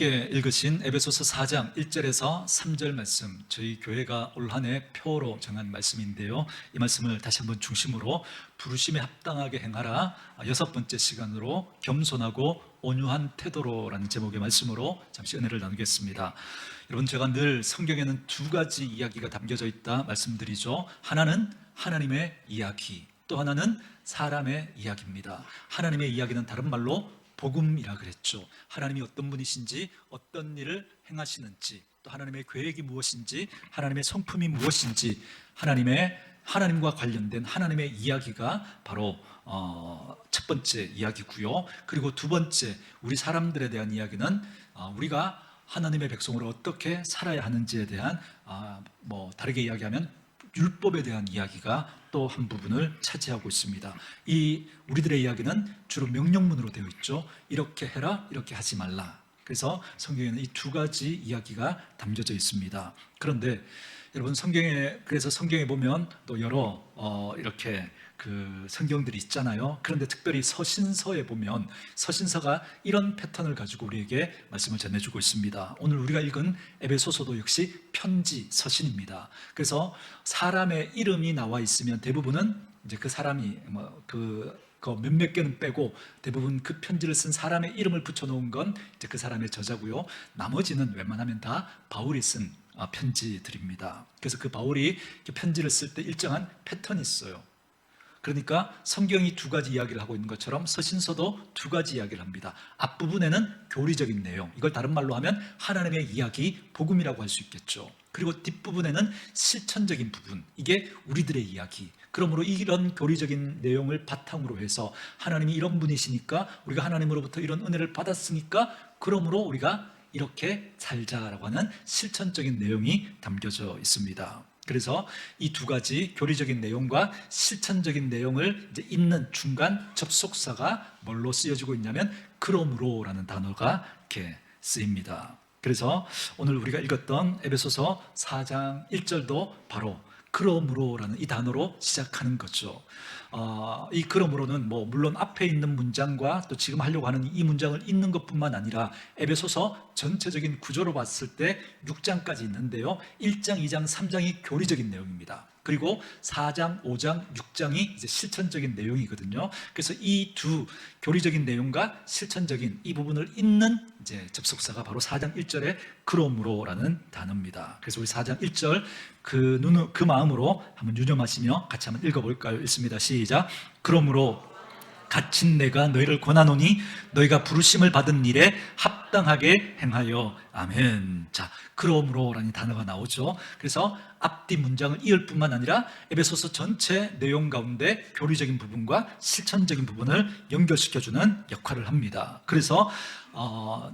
함께 읽으신 에베소서 4장 1절에서 3절 말씀, 저희 교회가 올 한 해 표어로 정한 말씀인데요, 이 말씀을 다시 한번 중심으로 부르심에 합당하게 행하라, 여섯 번째 시간으로 겸손하고 온유한 태도로라는 제목의 말씀으로 잠시 은혜를 나누겠습니다. 여러분, 제가 늘 성경에는 두 가지 이야기가 담겨져 있다 말씀드리죠. 하나는 하나님의 이야기, 또 하나는 사람의 이야기입니다. 하나님의 이야기는 다른 말로 복음이라 그랬죠. 하나님이 어떤 분이신지, 어떤 일을 행하시는지, 또 하나님의 계획이 무엇인지, 하나님의 성품이 무엇인지, 하나님과 관련된 하나님의 이야기가 바로 첫 번째 이야기고요. 그리고 두 번째, 우리 사람들에 대한 이야기는 우리가 하나님의 백성으로 어떻게 살아야 하는지에 대한 다르게 이야기하면 율법에 대한 이야기가 또 한 부분을 차지하고 있습니다. 이 우리들의 이야기는 주로 명령문으로 되어 있죠. 이렇게 해라, 이렇게 하지 말라. 그래서 성경에는 이 두 가지 이야기가 담겨져 있습니다. 그런데 여러분, 그래서 성경에 보면 또 여러 이렇게 그 성경들이 있잖아요. 그런데 특별히 서신서에 보면 서신서가 이런 패턴을 가지고 우리에게 말씀을 전해주고 있습니다. 오늘 우리가 읽은 에베소서도 역시 편지, 서신입니다. 그래서 사람의 이름이 나와 있으면 대부분은 이제 그 사람이 그 몇몇 개는 빼고 대부분 그 편지를 쓴 사람의 이름을 붙여놓은 건 이제 그 사람의 저자고요. 나머지는 웬만하면 다 바울이 쓴 편지들입니다. 그래서 그 바울이 편지를 쓸 때 일정한 패턴이 있어요. 그러니까 성경이 두 가지 이야기를 하고 있는 것처럼 서신서도 두 가지 이야기를 합니다. 앞부분에는 교리적인 내용, 이걸 다른 말로 하면 하나님의 이야기, 복음이라고 할 수 있겠죠. 그리고 뒷부분에는 실천적인 부분, 이게 우리들의 이야기. 그러므로 이런 교리적인 내용을 바탕으로 해서 하나님이 이런 분이시니까, 우리가 하나님으로부터 이런 은혜를 받았으니까, 그러므로 우리가 이렇게 살자라고 하는 실천적인 내용이 담겨져 있습니다. 그래서 이 두 가지 교리적인 내용과 실천적인 내용을 이제 잇는 중간 접속사가 뭘로 쓰여지고 있냐면 그러므로라는 단어가 이렇게 쓰입니다. 그래서 오늘 우리가 읽었던 에베소서 4장 1절도 바로 그러므로라는 이 단어로 시작하는 거죠. 이 그러므로는 물론 앞에 있는 문장과 또 지금 하려고 하는 이 문장을 잇는 것뿐만 아니라 에베소서 전체적인 구조로 봤을 때 6장까지 있는데요, 1장, 2장, 3장이 교리적인 내용입니다. 그리고 4장, 5장, 6장이 이제 실천적인 내용이거든요. 그래서 이 두 교리적인 내용과 실천적인 이 부분을 잇는 이제 접속사가 바로 4장 1절에 그러므로라는 단어입니다. 그래서 우리 4장 1절 그 마음으로 한번 유념하시며 같이 한번 읽어볼까요? 읽습니다. 시작. 그러므로 갇힌 내가 너희를 권하노니 너희가 부르심을 받은 일에 합당하게 행하여. 아멘. 자, 그러므로라는 단어가 나오죠. 그래서 앞뒤 문장을 이을 뿐만 아니라 에베소서 전체 내용 가운데 교리적인 부분과 실천적인 부분을 연결시켜주는 역할을 합니다. 그래서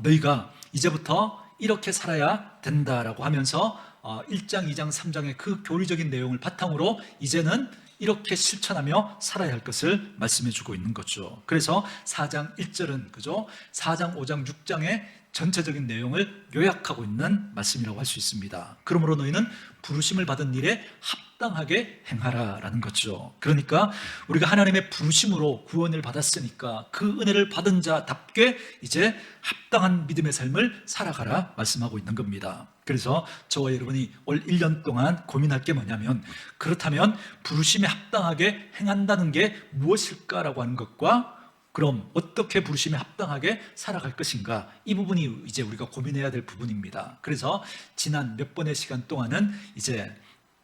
너희가 이제부터 이렇게 살아야 된다라고 하면서 1장, 2장, 3장의 그 교리적인 내용을 바탕으로 이제는 이렇게 실천하며 살아야 할 것을 말씀해 주고 있는 거죠. 그래서 4장 1절은 그죠? 4장, 5장, 6장의 전체적인 내용을 요약하고 있는 말씀이라고 할 수 있습니다. 그러므로 너희는 부르심을 받은 일에 합당하게 행하라라는 거죠. 그러니까 우리가 하나님의 부르심으로 구원을 받았으니까 그 은혜를 받은 자답게 이제 합당한 믿음의 삶을 살아가라 말씀하고 있는 겁니다. 그래서 저와 여러분이 올 1년 동안 고민할 게 뭐냐면, 그렇다면 부르심에 합당하게 행한다는 게 무엇일까라고 하는 것과, 그럼 어떻게 부르심에 합당하게 살아갈 것인가, 이 부분이 이제 우리가 고민해야 될 부분입니다. 그래서 지난 몇 번의 시간 동안은 이제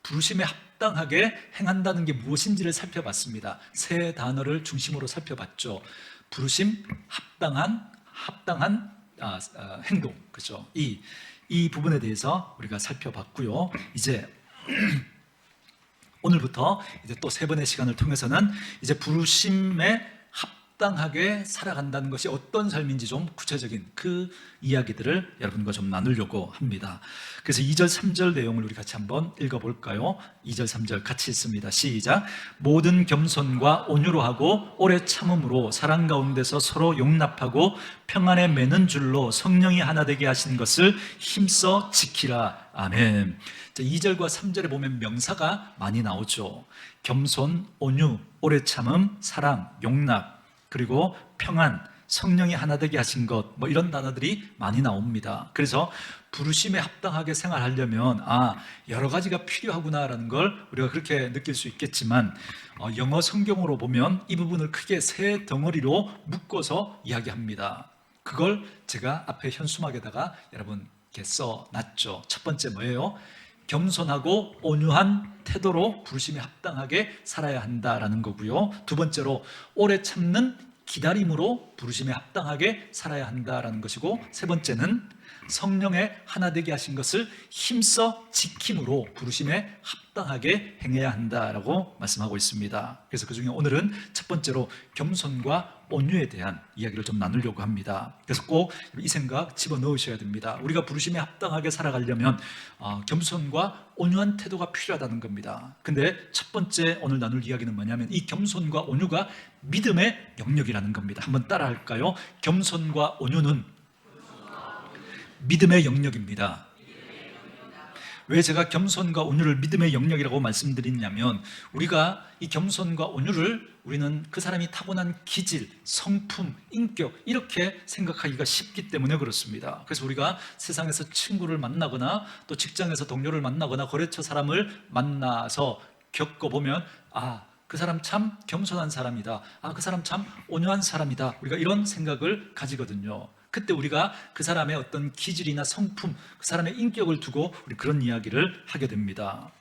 부르심에 합당하게 행한다는 게 무엇인지를 살펴봤습니다. 세 단어를 중심으로 살펴봤죠. 부르심, 합당한 행동, 그렇죠? 이 부분에 대해서 우리가 살펴봤고요. 이제 오늘부터 이제 또 세 번의 시간을 통해서는 이제 부르심에 합당하게 살아간다는 것이 어떤 삶인지 좀 구체적인 그 이야기들을 여러분과 좀 나누려고 합니다. 그래서 2절, 3절 내용을 우리 같이 한번 읽어볼까요? 2절, 3절 같이 읽습니다. 시작. 모든 겸손과 온유로 하고 오래 참음으로 사랑 가운데서 서로 용납하고 평안에 매는 줄로 성령이 하나 되게 하신 것을 힘써 지키라. 아멘. 2절과 3절에 보면 명사가 많이 나오죠. 겸손, 온유, 오래 참음, 사랑, 용납, 그리고 평안, 성령이 하나 되게 하신 것, 뭐 이런 단어들이 많이 나옵니다. 그래서 부르심에 합당하게 생활하려면 여러 가지가 필요하구나라는 걸 우리가 그렇게 느낄 수 있겠지만, 영어 성경으로 보면 이 부분을 크게 세 덩어리로 묶어서 이야기합니다. 그걸 제가 앞에 현수막에다가 여러분께 써놨죠. 첫 번째 뭐예요? 겸손하고 온유한 태도로 부르심에 합당하게 살아야 한다라는 거고요. 두 번째로 오래 참는 기다림으로 부르심에 합당하게 살아야 한다라는 것이고, 세 번째는 성령의 하나 되게 하신 것을 힘써 지킴으로 부르심에 합당하게 행해야 한다라고 말씀하고 있습니다. 그래서 그 중에 오늘은 첫 번째로 겸손과 온유에 대한 이야기를 좀 나누려고 합니다. 그래서 꼭 이 생각 집어넣으셔야 됩니다. 우리가 부르심에 합당하게 살아가려면 겸손과 온유한 태도가 필요하다는 겁니다. 근데 첫 번째 오늘 나눌 이야기는 뭐냐면 이 겸손과 온유가 믿음의 영역이라는 겁니다. 한번 따라 할까요? 겸손과 온유는 믿음의 영역입니다. 왜 제가 겸손과 온유를 믿음의 영역이라고 말씀드리냐면, 우리가 이 겸손과 온유를 우리는 그 사람이 타고난 기질, 성품, 인격 이렇게 생각하기가 쉽기 때문에 그렇습니다. 그래서 우리가 세상에서 친구를 만나거나 또 직장에서 동료를 만나거나 거래처 사람을 만나서 겪어보면 그 사람 참 겸손한 사람이다, 그 사람 참 온유한 사람이다, 우리가 이런 생각을 가지거든요. 그때 우리가 그 사람의 어떤 기질이나 성품, 그 사람의 인격을 두고 우리 그런 이야기를 하게 됩니다.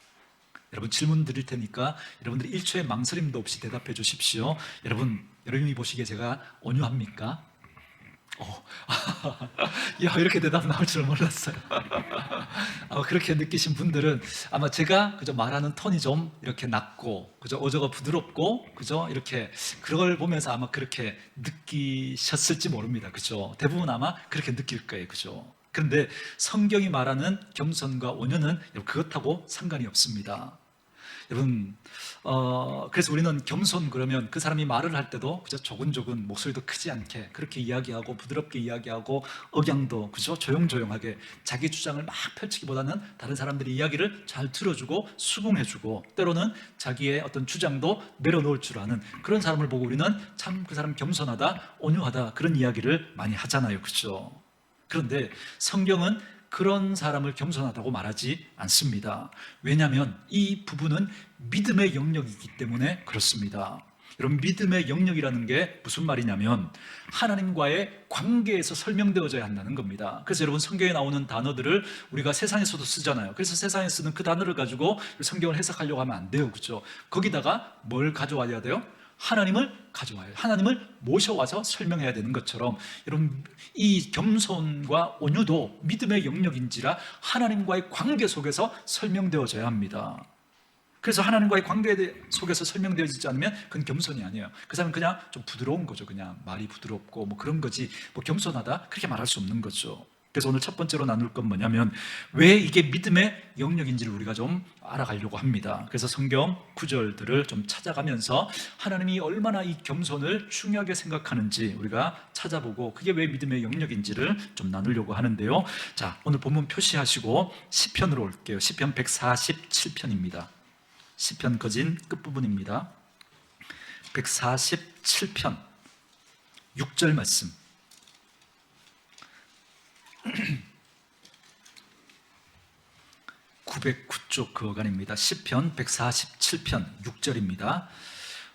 여러분 질문 드릴 테니까 여러분들이 1초의 망설임도 없이 대답해 주십시오. 여러분이 보시기에 제가 온유합니까? 이렇게 대답 나올 줄 몰랐어요. 그렇게 느끼신 분들은 아마 제가 그저 말하는 톤이 좀 이렇게 낮고 그저 어조가 부드럽고 그저 이렇게 그걸 보면서 아마 그렇게 느끼셨을지 모릅니다. 그죠? 대부분 아마 그렇게 느낄 거예요. 그죠? 그런데 성경이 말하는 겸손과 온유는 그것하고 상관이 없습니다. 여러분, 그래서 우리는 겸손 그러면 그 사람이 말을 할 때도 그저 조근조근 목소리도 크지 않게 그렇게 이야기하고 부드럽게 이야기하고 억양도 그죠? 조용조용하게 자기 주장을 막 펼치기보다는 다른 사람들이 이야기를 잘 들어주고 수긍해주고 때로는 자기의 어떤 주장도 내려놓을 줄 아는 그런 사람을 보고 우리는 참 그 사람 겸손하다, 온유하다 그런 이야기를 많이 하잖아요. 그죠? 그런데 성경은 그런 사람을 겸손하다고 말하지 않습니다. 왜냐하면 이 부분은 믿음의 영역이기 때문에 그렇습니다. 여러분, 믿음의 영역이라는 게 무슨 말이냐면 하나님과의 관계에서 설명되어져야 한다는 겁니다. 그래서 여러분 성경에 나오는 단어들을 우리가 세상에서도 쓰잖아요. 그래서 세상에 쓰는 그 단어를 가지고 성경을 해석하려고 하면 안 돼요. 그렇죠? 거기다가 뭘 가져와야 돼요? 하나님을 가져와요. 하나님을 모셔와서 설명해야 되는 것처럼 여러분 이 겸손과 온유도 믿음의 영역인지라 하나님과의 관계 속에서 설명되어져야 합니다. 그래서 하나님과의 관계 속에서 설명되어지지 않으면 그건 겸손이 아니에요. 그 사람은 그냥 좀 부드러운 거죠. 그냥 말이 부드럽고 뭐 그런 거지 뭐 겸손하다 그렇게 말할 수 없는 거죠. 그래서 오늘 첫 번째로 나눌 건 뭐냐면 왜 이게 믿음의 영역인지를 우리가 좀 알아가려고 합니다. 그래서 성경 구절들을 좀 찾아가면서 하나님이 얼마나 이 겸손을 중요하게 생각하는지 우리가 찾아보고 그게 왜 믿음의 영역인지를 좀 나누려고 하는데요. 자, 오늘 본문 표시하시고 시편으로 올게요. 시편 147편입니다. 시편 거진 끝부분입니다. 147편 6절 말씀. 909쪽 그 어간입니다. 시편 147편 6절입니다.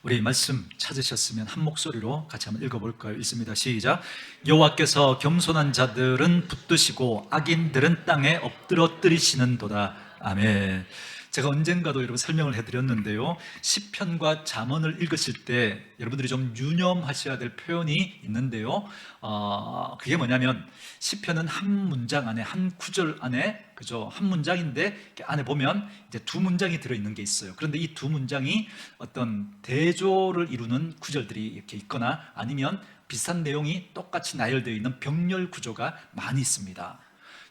우리 말씀 찾으셨으면 한 목소리로 같이 한번 읽어볼까요? 읽습니다. 시작. 여호와께서 겸손한 자들은 붙드시고 악인들은 땅에 엎드러뜨리시는도다. 아멘. 제가 언젠가도 여러분 설명을 해드렸는데요. 시편과 잠언을 읽으실 때 여러분들이 좀 유념하셔야 될 표현이 있는데요. 그게 뭐냐면 시편은 한 문장 안에 한 구절 안에 그죠? 한 문장인데 안에 보면 이제 두 문장이 들어있는 게 있어요. 그런데 이 두 문장이 어떤 대조를 이루는 구절들이 이렇게 있거나 아니면 비슷한 내용이 똑같이 나열되어 있는 병렬 구조가 많이 있습니다.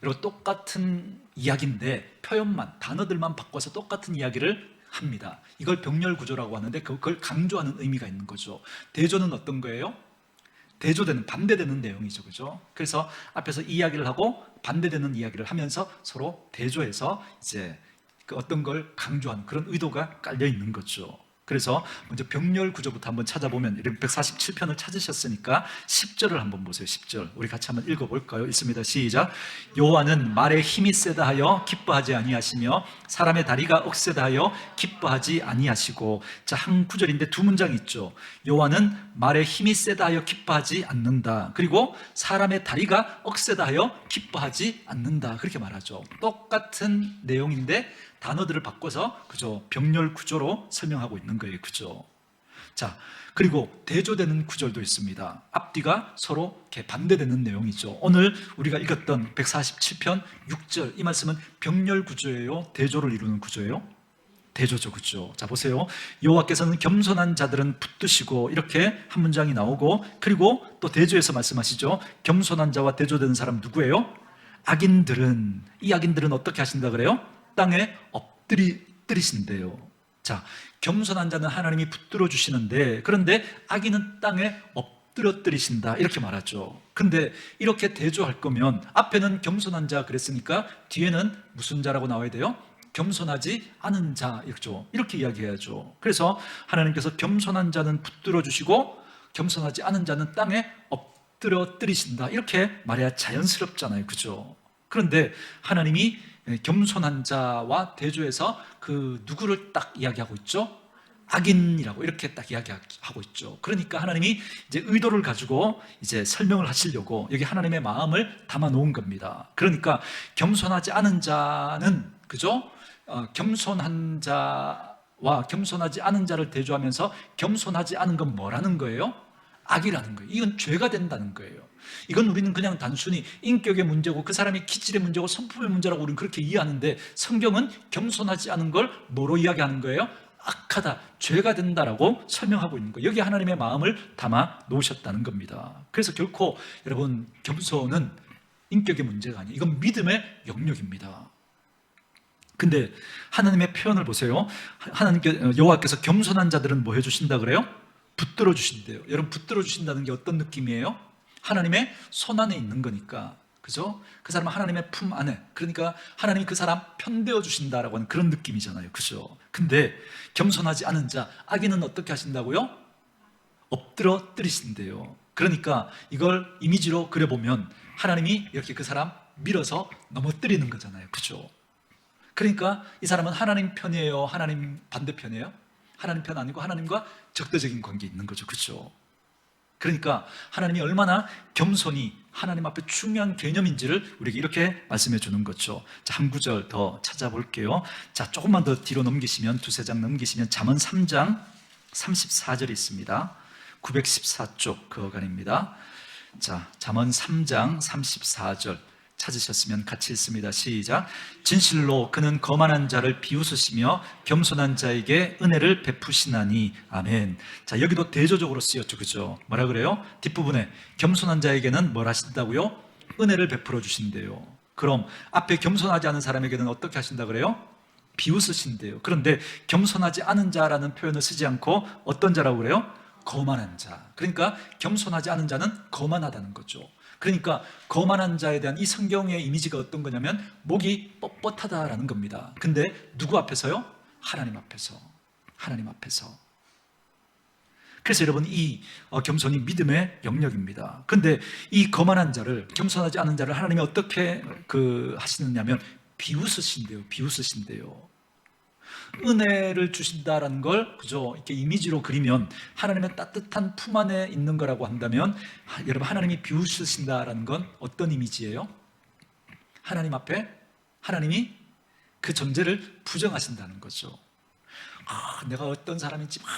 여러분 똑같은 이야기인데 표현만 단어들만 바꿔서 똑같은 이야기를 합니다. 이걸 병렬 구조라고 하는데 그걸 강조하는 의미가 있는 거죠. 대조는 어떤 거예요? 대조되는 반대되는 내용이죠. 그죠? 그래서 앞에서 이야기를 하고 반대되는 이야기를 하면서 서로 대조해서 이제 그 어떤 걸 강조하는 그런 의도가 깔려 있는 거죠. 그래서 먼저 병렬 구조부터 한번 찾아보면 147편을 찾으셨으니까 10절을 한번 보세요. 10절 우리 같이 한번 읽어볼까요? 있습니다. 시작. 여호와는 말에 힘이 세다 하여 기뻐하지 아니하시며 사람의 다리가 억세다 하여 기뻐하지 아니하시고. 자, 한 구절인데 두 문장 있죠. 여호와는 말에 힘이 세다 하여 기뻐하지 않는다. 그리고 사람의 다리가 억세다 하여 기뻐하지 않는다. 그렇게 말하죠. 똑같은 내용인데 단어들을 바꿔서 그죠 병렬 구조로 설명하고 있는 거예요. 그죠? 자, 그리고 대조되는 구절도 있습니다. 앞뒤가 서로 이렇게 반대되는 내용이죠. 오늘 우리가 읽었던 147편 6절 이 말씀은 병렬 구조예요? 대조를 이루는 구조예요? 대조죠. 그죠? 자, 보세요. 여호와께서는 겸손한 자들은 붙드시고 이렇게 한 문장이 나오고, 그리고 또 대조에서 말씀하시죠. 겸손한 자와 대조되는 사람 누구예요? 악인들은, 이 악인들은 어떻게 하신다 그래요? 땅에 엎드리신대요. 자, 겸손한 자는 하나님이 붙들어 주시는데, 그런데 악인은 땅에 엎드려뜨리신다 이렇게 말하죠. 근데 이렇게 대조할 거면 앞에는 겸손한 자 그랬으니까 뒤에는 무슨 자라고 나와야 돼요? 겸손하지 않은 자, 이렇게 이야기해야죠. 그래서 하나님께서 겸손한 자는 붙들어 주시고 겸손하지 않은 자는 땅에 엎드려뜨리신다 이렇게 말해야 자연스럽잖아요. 그죠? 그런데 하나님이 겸손한 자와 대조해서 그 누구를 딱 이야기하고 있죠? 악인이라고 이렇게 딱 이야기하고 있죠. 그러니까 하나님이 이제 의도를 가지고 이제 설명을 하시려고 여기 하나님의 마음을 담아 놓은 겁니다. 그러니까 겸손하지 않은 자는, 그죠? 겸손한 자와 겸손하지 않은 자를 대조하면서 겸손하지 않은 건 뭐라는 거예요? 악이라는 거예요. 이건 죄가 된다는 거예요. 이건 우리는 그냥 단순히 인격의 문제고 그 사람의 기질의 문제고 성품의 문제라고 우리는 그렇게 이해하는데, 성경은 겸손하지 않은 걸 뭐로 이야기하는 거예요? 악하다, 죄가 된다라고 설명하고 있는 거예요. 여기 하나님의 마음을 담아 놓으셨다는 겁니다. 그래서 결코 여러분 겸손은 인격의 문제가 아니에요. 이건 믿음의 영역입니다. 근데 하나님의 표현을 보세요. 여호와께서 겸손한 자들은 뭐 해주신다 그래요? 붙들어 주신대요. 여러분, 붙들어 주신다는 게 어떤 느낌이에요? 하나님의 손 안에 있는 거니까, 그죠? 그 사람은 하나님의 품 안에, 그러니까 하나님이 그 사람 편되어 주신다라고 하는 그런 느낌이잖아요. 그죠? 근데 겸손하지 않은 자, 악인은 어떻게 하신다고요? 엎드러뜨리신대요. 그러니까 이걸 이미지로 그려보면 하나님이 이렇게 그 사람 밀어서 넘어뜨리는 거잖아요. 그죠? 그러니까 이 사람은 하나님 편이에요? 하나님 반대편이에요? 하나님 편 아니고 하나님과 적대적인 관계에 있는 거죠. 그죠? 그러니까 하나님이 얼마나 겸손이 하나님 앞에 중요한 개념인지를 우리에게 이렇게 말씀해 주는 거죠. 자, 한 구절 더 찾아볼게요. 자, 조금만 더 뒤로 넘기시면, 두세 장 넘기시면 잠언 3장 34절이 있습니다. 914쪽 그 어간입니다. 자, 잠언 3장 34절 찾으셨으면 같이 읽습니다. 시작. 진실로 그는 거만한 자를 비웃으시며 겸손한 자에게 은혜를 베푸시나니. 아멘. 자, 여기도 대조적으로 쓰였죠. 그죠? 뭐라 그래요? 뒷부분에 겸손한 자에게는 뭘 하신다고요? 은혜를 베풀어 주신대요. 그럼 앞에 겸손하지 않은 사람에게는 어떻게 하신다 그래요? 비웃으신대요. 그런데 겸손하지 않은 자라는 표현을 쓰지 않고 어떤 자라고 그래요? 거만한 자. 그러니까 겸손하지 않은 자는 거만하다는 거죠. 그러니까 거만한 자에 대한 이 성경의 이미지가 어떤 거냐면 목이 뻣뻣하다라는 겁니다. 근데 누구 앞에서요? 하나님 앞에서. 하나님 앞에서. 그래서 여러분, 이 겸손이 믿음의 영역입니다. 근데 이 거만한 자를, 겸손하지 않은 자를 하나님이 어떻게 하시느냐면 비웃으신대요. 비웃으신대요. 은혜를 주신다라는 걸 그저 이렇게 이미지로 그리면 하나님의 따뜻한 품 안에 있는 거라고 한다면, 여러분, 하나님이 비웃으신다라는 건 어떤 이미지예요? 하나님 앞에 하나님이 그 존재를 부정하신다는 거죠. 내가 어떤 사람인지 막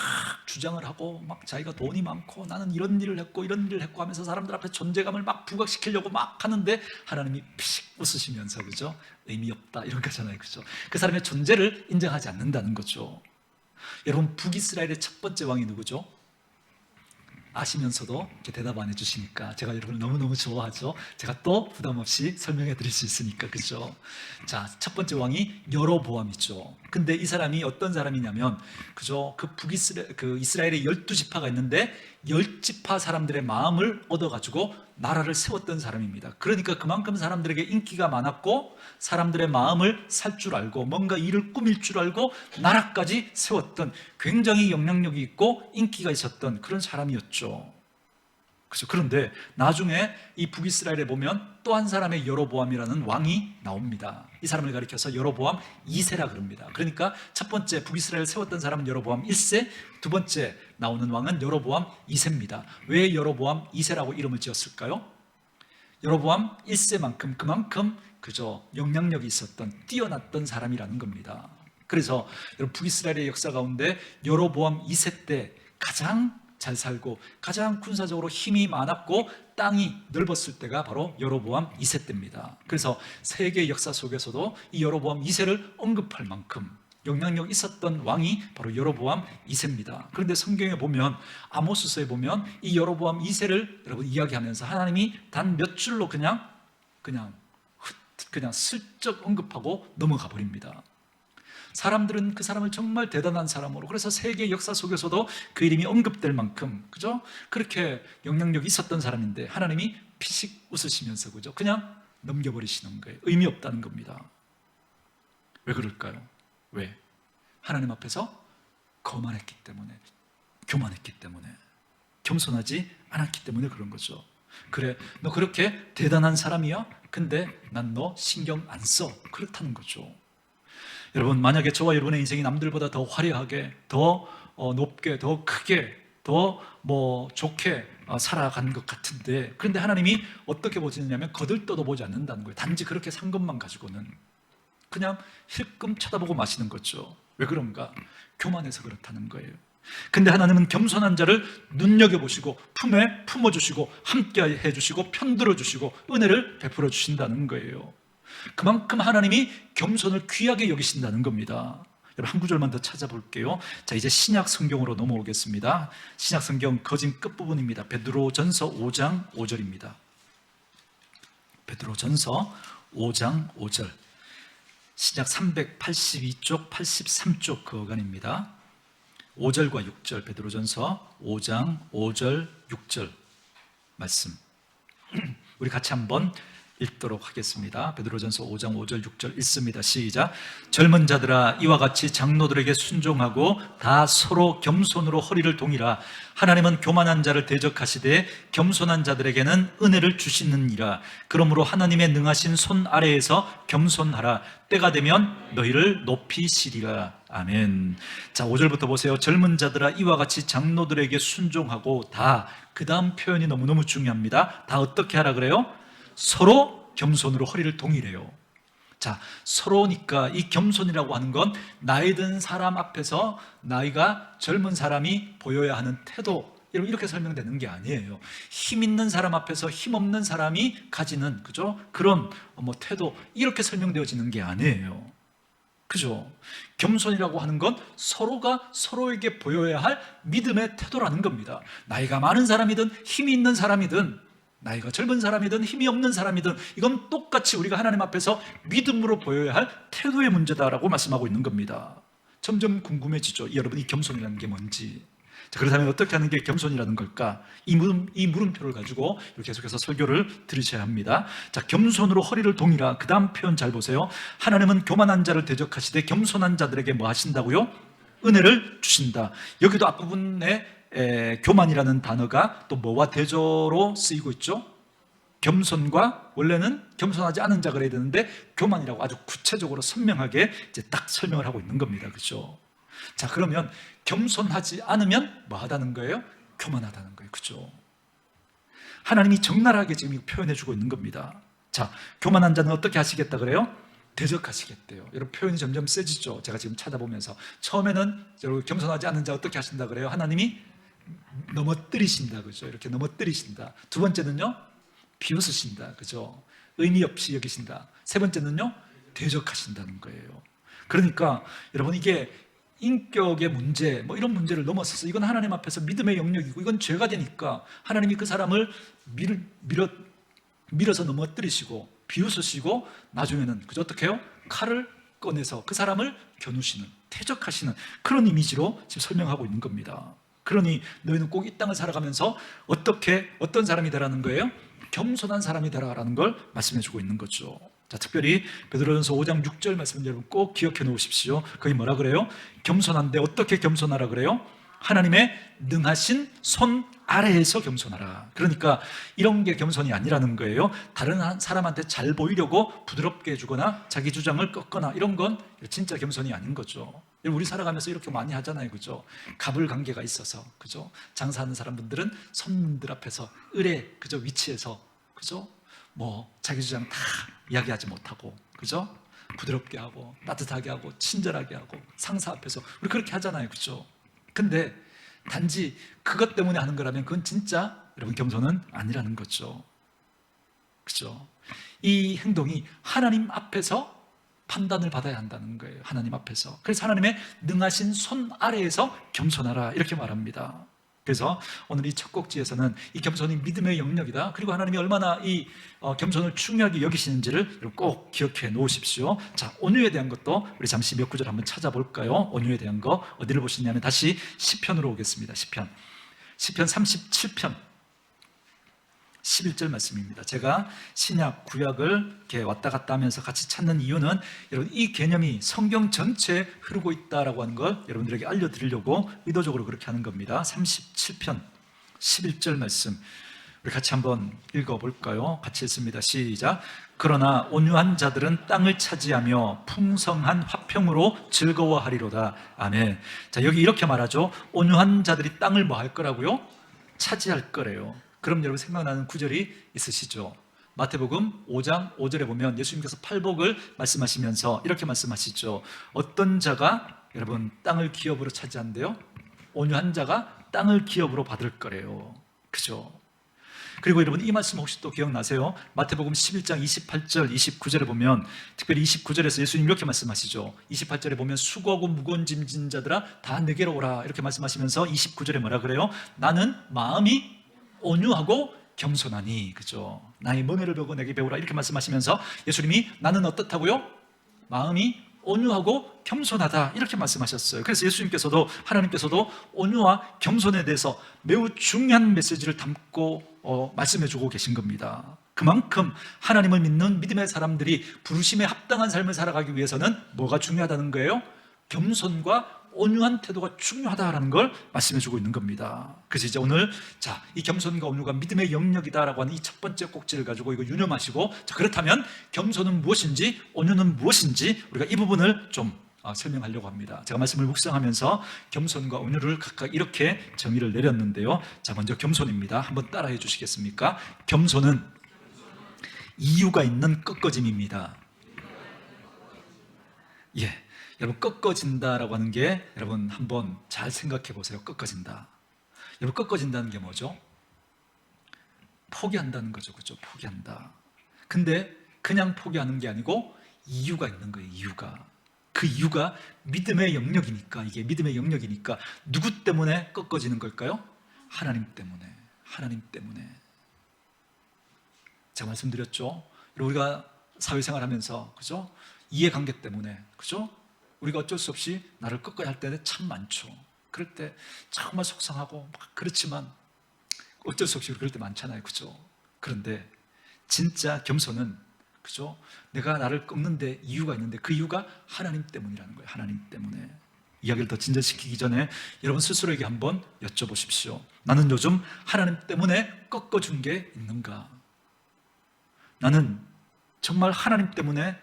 주장을 하고 막 자기가 돈이 많고 나는 이런 일을 했고 이런 일을 했고 하면서 사람들 앞에 존재감을 막 부각시키려고 막 하는데 하나님이 피식 웃으시면서, 그죠? 의미 없다 이런 거잖아요. 그죠? 그 사람의 존재를 인정하지 않는다는 거죠. 여러분, 북이스라엘의 첫 번째 왕이 누구죠? 아시면서도 이렇게 대답 안 해주시니까 제가 여러분을 너무너무 좋아하죠. 제가 또 부담 없이 설명해 드릴 수 있으니까. 그죠? 자, 첫 번째 왕이 여로보암이죠. 근데 이 사람이 어떤 사람이냐면, 그죠? 그 이스라엘에 12지파가 있는데 10지파 사람들의 마음을 얻어가지고 나라를 세웠던 사람입니다. 그러니까 그만큼 사람들에게 인기가 많았고 사람들의 마음을 살 줄 알고 뭔가 일을 꾸밀 줄 알고 나라까지 세웠던 굉장히 영향력이 있고 인기가 있었던 그런 사람이었죠. 그렇죠. 그런데 나중에 이 북이스라엘에 보면 또 한 사람의 여로보암이라는 왕이 나옵니다. 이 사람을 가리켜서 여로보암 2세라 그럽니다. 그러니까 첫 번째 북이스라엘 세웠던 사람은 여로보암 1세, 두 번째 나오는 왕은 여로보암 2세입니다. 왜 여로보암 2세라고 이름을 지었을까요? 여로보암 1세만큼 그만큼 그저 영향력이 있었던 뛰어났던 사람이라는 겁니다. 그래서 여러분 북이스라엘의 역사 가운데 여로보암 2세 때 가장 잘 살고 가장 군사적으로 힘이 많았고 땅이 넓었을 때가 바로 여로보암 2세 때입니다. 그래서 세계 역사 속에서도 이 여로보암 2세를 언급할 만큼 영향력 있었던 왕이 바로 여로보암 2세입니다. 그런데 성경에 보면 아모스서에 보면 이 여로보암 2세를 여러분 이야기하면서 하나님이 단 몇 줄로 그냥 슬쩍 언급하고 넘어가 버립니다. 사람들은 그 사람을 정말 대단한 사람으로, 그래서 세계 역사 속에서도 그 이름이 언급될 만큼 그죠? 그렇게 영향력이 있었던 사람인데 하나님이 피식 웃으시면서 그죠? 그냥 넘겨버리시는 거예요. 의미 없다는 겁니다. 왜 그럴까요? 왜? 하나님 앞에서 거만했기 때문에, 교만했기 때문에, 겸손하지 않았기 때문에 그런 거죠. 그래, 너 그렇게 대단한 사람이야? 근데 난 너 신경 안 써. 그렇다는 거죠. 여러분, 만약에 저와 여러분의 인생이 남들보다 더 화려하게, 더 높게, 더 크게, 더 좋게 살아간 것 같은데, 그런데 하나님이 어떻게 보시느냐면 거들떠도 보지 않는다는 거예요. 단지 그렇게 산 것만 가지고는 그냥 힐끔 쳐다보고 마시는 거죠. 왜 그런가? 교만해서 그렇다는 거예요. 근데 하나님은 겸손한 자를 눈여겨보시고 품에 품어주시고 함께 해주시고 편들어주시고 은혜를 베풀어 주신다는 거예요. 그만큼 하나님이 겸손을 귀하게 여기신다는 겁니다. 여러분, 한 구절만 더 찾아볼게요. 자, 이제 신약 성경으로 넘어오겠습니다. 신약 성경 거진 끝부분입니다. 베드로전서 5장 5절입니다. 베드로전서 5장 5절. 신약 382쪽 83쪽 그 어간입니다. 5절과 6절, 베드로전서 5장 5절 6절 말씀 우리 같이 한번 읽도록 하겠습니다. 베드로전서 5장 5절 6절 읽습니다. 시작. 젊은 자들아, 이와 같이 장로들에게 순종하고 다 서로 겸손으로 허리를 동이라. 하나님은 교만한 자를 대적하시되 겸손한 자들에게는 은혜를 주시느니라. 그러므로 하나님의 능하신 손 아래에서 겸손하라. 때가 되면 너희를 높이시리라. 아멘. 자, 5절부터 보세요. 젊은 자들아, 이와 같이 장로들에게 순종하고 다, 그 다음 표현이 너무너무 중요합니다. 다 어떻게 하라 그래요? 서로 겸손으로 허리를 동이래요. 자, 서로니까 이 겸손이라고 하는 건 나이 든 사람 앞에서 나이가 젊은 사람이 보여야 하는 태도, 이렇게 설명되는 게 아니에요. 힘 있는 사람 앞에서 힘 없는 사람이 가지는 그죠? 그런 태도, 이렇게 설명되어지는 게 아니에요. 그죠? 겸손이라고 하는 건 서로가 서로에게 보여야 할 믿음의 태도라는 겁니다. 나이가 많은 사람이든 힘이 있는 사람이든 나이가 젊은 사람이든 힘이 없는 사람이든 이건 똑같이 우리가 하나님 앞에서 믿음으로 보여야 할 태도의 문제다라고 말씀하고 있는 겁니다. 점점 궁금해지죠. 여러분, 이 겸손이라는 게 뭔지. 자, 그렇다면 어떻게 하는 게 겸손이라는 걸까? 이 물음표를 가지고 이렇게 계속해서 설교를 들으셔야 합니다. 자, 겸손으로 허리를 동이라. 그 다음 표현 잘 보세요. 하나님은 교만한 자를 대적하시되 겸손한 자들에게 뭐 하신다고요? 은혜를 주신다. 여기도 앞부분에 교만이라는 단어가 또 뭐와 대조로 쓰이고 있죠? 겸손과, 원래는 겸손하지 않은 자 그래야 되는데 교만이라고 아주 구체적으로 선명하게 이제 딱 설명을 하고 있는 겁니다. 그렇죠? 자, 그러면 겸손하지 않으면 뭐 하다는 거예요? 교만하다는 거예요. 그렇죠? 하나님이 적나라하게 지금 표현해 주고 있는 겁니다. 자, 교만한 자는 어떻게 하시겠다 그래요? 대적하시겠대요. 여러분, 표현이 점점 세지죠. 제가 지금 찾아보면서 처음에는 여러분, 겸손하지 않은 자 어떻게 하신다 그래요? 하나님이 넘어뜨리신다. 그죠? 이렇게 넘어뜨리신다. 두 번째는요, 비웃으신다. 그죠? 의미 없이 여기신다. 세 번째는요, 대적하신다는 거예요. 그러니까 여러분, 이게 인격의 문제, 이런 문제를 넘어서서 이건 하나님 앞에서 믿음의 영역이고 이건 죄가 되니까 하나님이 그 사람을 밀어서 넘어뜨리시고 비웃으시고 나중에는 그저 어떻게 해요? 칼을 꺼내서 그 사람을 겨누시는, 퇴적하시는 그런 이미지로 지금 설명하고 있는 겁니다. 그러니 너희는 꼭 이 땅을 살아가면서 어떤 사람이 되라는 거예요? 겸손한 사람이 되라라는 걸 말씀해 주고 있는 거죠. 자, 특별히 베드로전서 5장 6절 말씀 여러분 꼭 기억해 놓으십시오. 거기 뭐라 그래요? 겸손한데 어떻게 겸손하라 그래요? 하나님의 능하신 손 아래에서 겸손하라. 그러니까 이런 게 겸손이 아니라는 거예요. 다른 사람한테 잘 보이려고 부드럽게 해주거나 자기 주장을 꺾거나 이런 건 진짜 겸손이 아닌 거죠. 우리 살아가면서 이렇게 많이 하잖아요, 그죠? 갑을관계가 있어서, 그죠? 장사하는 사람들은 손님들 앞에서 그죠? 위치에서, 그죠? 뭐 자기 주장 다 이야기하지 못하고, 그죠? 부드럽게 하고 따뜻하게 하고 친절하게 하고 상사 앞에서 우리 그렇게 하잖아요, 그죠? 근데 단지 그것 때문에 하는 거라면 그건 진짜 여러분 겸손은 아니라는 거죠. 그죠? 이 행동이 하나님 앞에서 판단을 받아야 한다는 거예요. 하나님 앞에서. 그래서 하나님의 능하신 손 아래에서 겸손하라 이렇게 말합니다. 그래서 오늘 이 첫 곡지에서는 이 겸손이 믿음의 영역이다. 그리고 하나님이 얼마나 이 겸손을 중요하게 여기시는지를 꼭 기억해 놓으십시오. 자, 온유에 대한 것도 우리 잠시 몇 구절 한번 찾아볼까요? 온유에 대한 거 어디를 보시냐면 다시 시편으로 오겠습니다. 시편 37편 11절 말씀입니다. 제가 신약, 구약을 이렇게 왔다 갔다 하면서 같이 찾는 이유는 여러분 이 개념이 성경 전체에 흐르고 있다라고 하는 걸 여러분들에게 알려드리려고 의도적으로 그렇게 하는 겁니다. 37편 11절 말씀 우리 같이 한번 읽어볼까요? 같이 읽습니다. 시작. 그러나 온유한 자들은 땅을 차지하며 풍성한 화평으로 즐거워하리로다. 아멘. 자, 여기 이렇게 말하죠. 온유한 자들이 땅을 뭐 할 거라고요? 차지할 거래요. 그럼 여러분 생각나는 구절이 있으시죠? 마태복음 5장 5절에 보면 예수님께서 팔복을 말씀하시면서 이렇게 말씀하시죠. 어떤 자가 여러분 땅을 기업으로 차지한대요? 온유한 자가 땅을 기업으로 받을 거래요. 그죠? 그리고 여러분 이 말씀 혹시 또 기억나세요? 마태복음 11장 28절 29절에 보면 특별히 29절에서 예수님 이렇게 말씀하시죠. 28절에 보면 수고하고 무거운 짐 진 자들아 다 내게로 오라 이렇게 말씀하시면서 29절에 뭐라 그래요? 나는 마음이 온유하고 겸손하니, 그죠? 나의 멍에를 보고 내게 배우라 이렇게 말씀하시면서 예수님이 나는 어떻다고요? 마음이 온유하고 겸손하다 이렇게 말씀하셨어요. 그래서 예수님께서도 하나님께서도 온유와 겸손에 대해서 매우 중요한 메시지를 담고 말씀해주고 계신 겁니다. 그만큼 하나님을 믿는 믿음의 사람들이 부르심에 합당한 삶을 살아가기 위해서는 뭐가 중요하다는 거예요? 겸손과 온유한 태도가 중요하다라는 걸 말씀해주고 있는 겁니다. 그래서 이제 오늘 이 겸손과 온유가 믿음의 영역이다라고 하는 이 첫 번째 꼭지를 가지고 이거 유념하시고, 자, 그렇다면 겸손은 무엇인지 온유는 무엇인지 우리가 이 부분을 좀 설명하려고 합니다. 제가 말씀을 묵상하면서 겸손과 온유를 각각 이렇게 정의를 내렸는데요. 자, 먼저 겸손입니다. 한번 따라해 주시겠습니까? 겸손은 이유가 있는 꺾어짐입니다. 예. 여러분 꺾어진다라고 하는 게 여러분 한번 잘 생각해 보세요. 꺾어진다. 여러분 꺾어진다는 게 뭐죠? 포기한다는 거죠. 그죠? 포기한다. 근데 그냥 포기하는 게 아니고 이유가 있는 거예요. 이유가. 그 이유가 믿음의 영역이니까, 이게 믿음의 영역이니까 누구 때문에 꺾어지는 걸까요? 하나님 때문에. 하나님 때문에. 제가 말씀드렸죠. 우리가 사회생활 하면서, 그죠? 이해관계 때문에, 그죠? 우리가 어쩔 수 없이 나를 꺾어야 할 때는 참 많죠. 그럴 때 정말 속상하고 그렇지만 어쩔 수 없이 그럴 때 많잖아요. 그죠? 그런데 진짜 겸손은, 그죠? 내가 나를 꺾는데 이유가 있는데 그 이유가 하나님 때문이라는 거예요. 하나님 때문에. 이야기를 더 진전시키기 전에 여러분 스스로에게 한번 여쭤보십시오. 나는 요즘 하나님 때문에 꺾어준 게 있는가? 나는 정말 하나님 때문에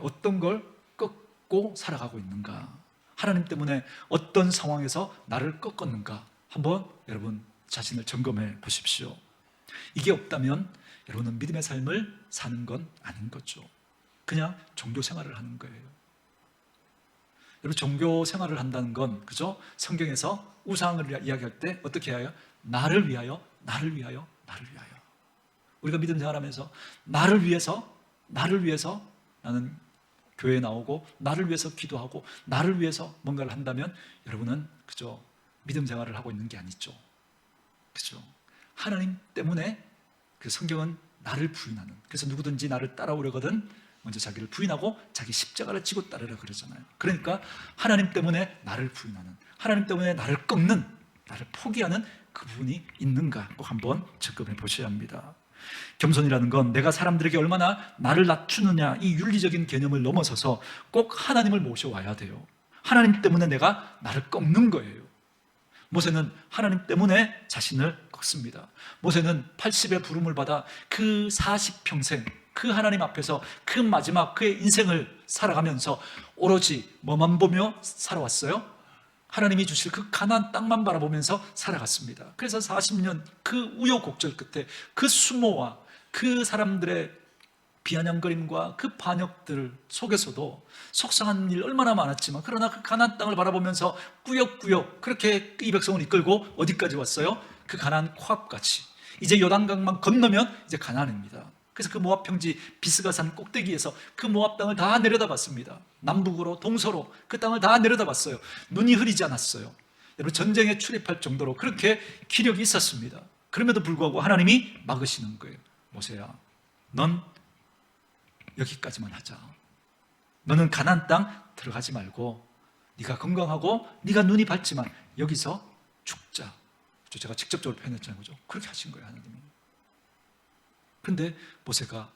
어떤 걸 꺾고 살아가고 있는가? 하나님 때문에 어떤 상황에서 나를 꺾었는가? 한번 여러분 자신을 점검해 보십시오. 이게 없다면 여러분은 믿음의 삶을 사는 건 아닌 거죠. 그냥 종교 생활을 하는 거예요. 여러분 종교 생활을 한다는 건, 그죠? 성경에서 우상을 이야기할 때 어떻게 해요? 나를 위하여, 나를 위하여, 나를 위하여. 우리가 믿음 생활하면서 나를 위해서 나는 교회에 나오고 나를 위해서 기도하고 나를 위해서 뭔가를 한다면 여러분은 그죠? 믿음 생활을 하고 있는 게 아니죠. 그죠? 하나님 때문에 그 성경은 나를 부인하는, 그래서 누구든지 나를 따라오려거든 먼저 자기를 부인하고 자기 십자가를 지고 따르라 그러잖아요. 그러니까 하나님 때문에 나를 부인하는, 하나님 때문에 나를 꺾는 나를 포기하는 그 부분이 있는가 꼭 한번 점검해 보셔야 합니다. 겸손이라는 건 내가 사람들에게 얼마나 나를 낮추느냐 이 윤리적인 개념을 넘어서서 꼭 하나님을 모셔와야 돼요. 하나님 때문에 내가 나를 꺾는 거예요. 모세는 하나님 때문에 자신을 꺾습니다. 모세는 80의 부름을 받아 그 40평생 그 하나님 앞에서 그 마지막 그의 인생을 살아가면서 오로지 뭐만 보며 살아왔어요? 하나님이 주실 그 가나안 땅만 바라보면서 살아갔습니다. 그래서 40년 그 우여곡절 끝에 그 수모와 그 사람들의 비아냥거림과 그 반역들 속에서도 속상한 일 얼마나 많았지만 그러나 그 가나안 땅을 바라보면서 꾸역꾸역 그렇게 이 백성을 이끌고 어디까지 왔어요? 그 가나안 코앞까지. 이제 요단강만 건너면 이제 가나안입니다. 그래서 그 모압 평지 비스가산 꼭대기에서 그 모압 땅을 다 내려다봤습니다. 남북으로 동서로 그 땅을 다 내려다봤어요. 눈이 흐리지 않았어요. 여러분 전쟁에 출입할 정도로 그렇게 기력이 있었습니다. 그럼에도 불구하고 하나님이 막으시는 거예요. 모세야, 넌 여기까지만 하자. 너는 가나안 땅 들어가지 말고 네가 건강하고 네가 눈이 밝지만 여기서 죽자. 제가 직접적으로 표현했잖아요. 그죠? 그렇게 하신 거예요, 하나님이. 그런데 모세가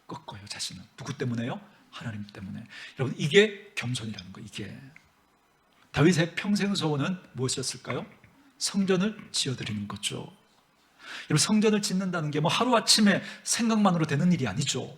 꺾어요, 자신은. 누구 때문에요? 하나님 때문에. 여러분, 이게 겸손이라는 거예요, 이게. 다윗의 평생 소원은 무엇이었을까요? 성전을 지어드리는 거죠. 여러분, 성전을 짓는다는 게 뭐 하루아침에 생각만으로 되는 일이 아니죠.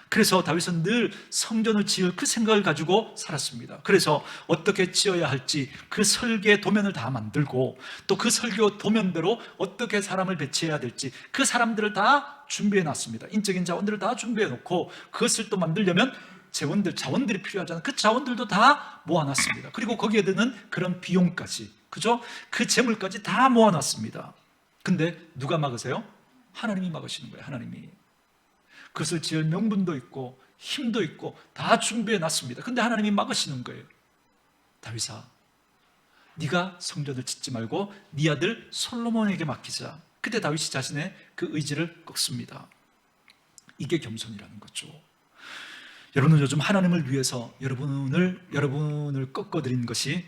그래서 다윗은 늘 성전을 지을 그 생각을 가지고 살았습니다. 그래서 어떻게 지어야 할지 그 설계 도면을 다 만들고 또 그 설교 도면대로 어떻게 사람을 배치해야 될지 그 사람들을 다 준비해 놨습니다. 인적인 자원들을 다 준비해 놓고 그것을 또 만들려면 자원들이 필요하잖아요. 그 자원들도 다 모아놨습니다. 그리고 거기에 드는 그런 비용까지, 그죠? 그 재물까지 다 모아놨습니다. 근데 누가 막으세요? 하나님이 막으시는 거예요, 하나님이. 그것을 지을 명분도 있고 힘도 있고 다 준비해 놨습니다. 근데 하나님이 막으시는 거예요. 다윗아, 네가 성전을 짓지 말고 네 아들 솔로몬에게 맡기자. 그때 다윗이 자신의 그 의지를 꺾습니다. 이게 겸손이라는 거죠. 여러분은 요즘 하나님을 위해서 여러분을 꺾어드린 것이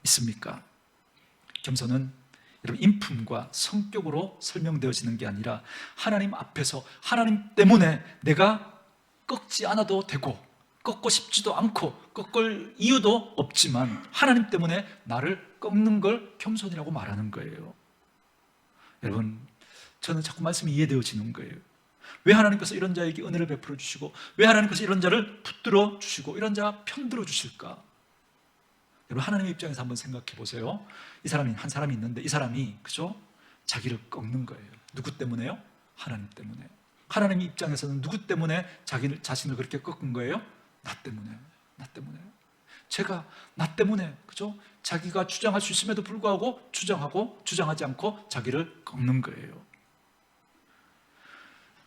있습니까? 겸손은 여러분 인품과 성격으로 설명되어지는 게 아니라 하나님 앞에서 하나님 때문에 내가 꺾지 않아도 되고 꺾고 싶지도 않고 꺾을 이유도 없지만 하나님 때문에 나를 꺾는 걸 겸손이라고 말하는 거예요. 여러분, 저는 자꾸 말씀이 이해되어지는 거예요. 왜 하나님께서 이런 자에게 은혜를 베풀어 주시고 왜 하나님께서 이런 자를 붙들어 주시고 이런 자 편들어 주실까? 여러분, 하나님의 입장에서 한번 생각해 보세요. 한 사람이 있는데 이 사람이, 그죠? 자기를 꺾는 거예요. 누구 때문에요? 하나님 때문에. 하나님의 입장에서는 누구 때문에 자신을 그렇게 꺾은 거예요? 나 때문에. 나 때문에, 그죠? 자기가 주장할 수 있음에도 불구하고 주장하지 않고 자기를 꺾는 거예요.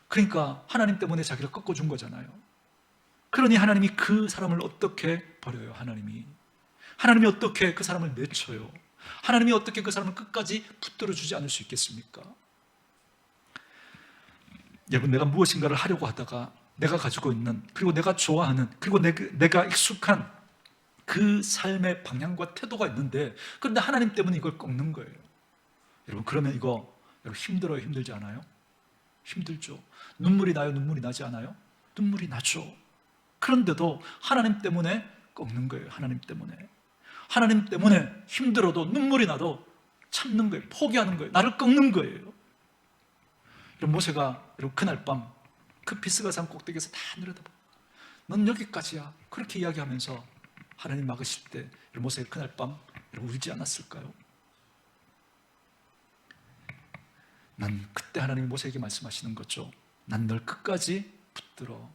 그러니까 하나님 때문에 자기를 꺾어준 거잖아요. 그러니 하나님이 그 사람을 어떻게 버려요? 하나님이 어떻게 그 사람을 내쳐요? 하나님이 어떻게 그 사람을 끝까지 붙들어 주지 않을 수 있겠습니까? 여러분, 내가 무엇인가를 하려고 하다가 내가 가지고 있는, 그리고 내가 좋아하는, 그리고 내가 익숙한 그 삶의 방향과 태도가 있는데 그런데 하나님 때문에 이걸 꺾는 거예요. 여러분, 그러면 이거 여러분 힘들어요? 힘들지 않아요? 힘들죠. 눈물이 나요? 눈물이 나지 않아요? 눈물이 나죠. 그런데도 하나님 때문에 꺾는 거예요. 하나님 때문에 힘들어도 눈물이 나도 참는 거예요. 포기하는 거예요. 나를 꺾는 거예요. 여러분, 모세가 그날 밤 그 비스가산 꼭대기에서 다 내려다봐. 넌 여기까지야. 그렇게 이야기하면서 하나님 막으실 때 모세가 그날 밤 울지 않았을까요? 난 그때 하나님이 모세에게 말씀하시는 거죠. 난 널 끝까지 붙들어.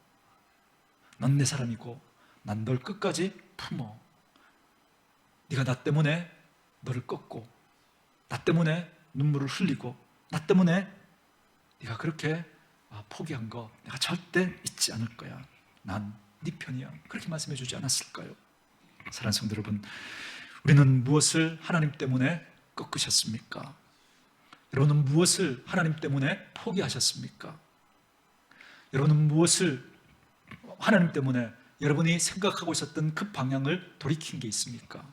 넌 내 사람이고 난 널 끝까지 품어. 네가 나 때문에 너를 꺾고 나 때문에 눈물을 흘리고 나 때문에 네가 그렇게 포기한 거 내가 절대 잊지 않을 거야. 난 네 편이야. 그렇게 말씀해 주지 않았을까요? 사랑하는 성도 여러분, 우리는 무엇을 하나님 때문에 꺾으셨습니까? 여러분은 무엇을 하나님 때문에 포기하셨습니까? 여러분은 무엇을 하나님 때문에 여러분이 생각하고 있었던 그 방향을 돌이킨 게 있습니까?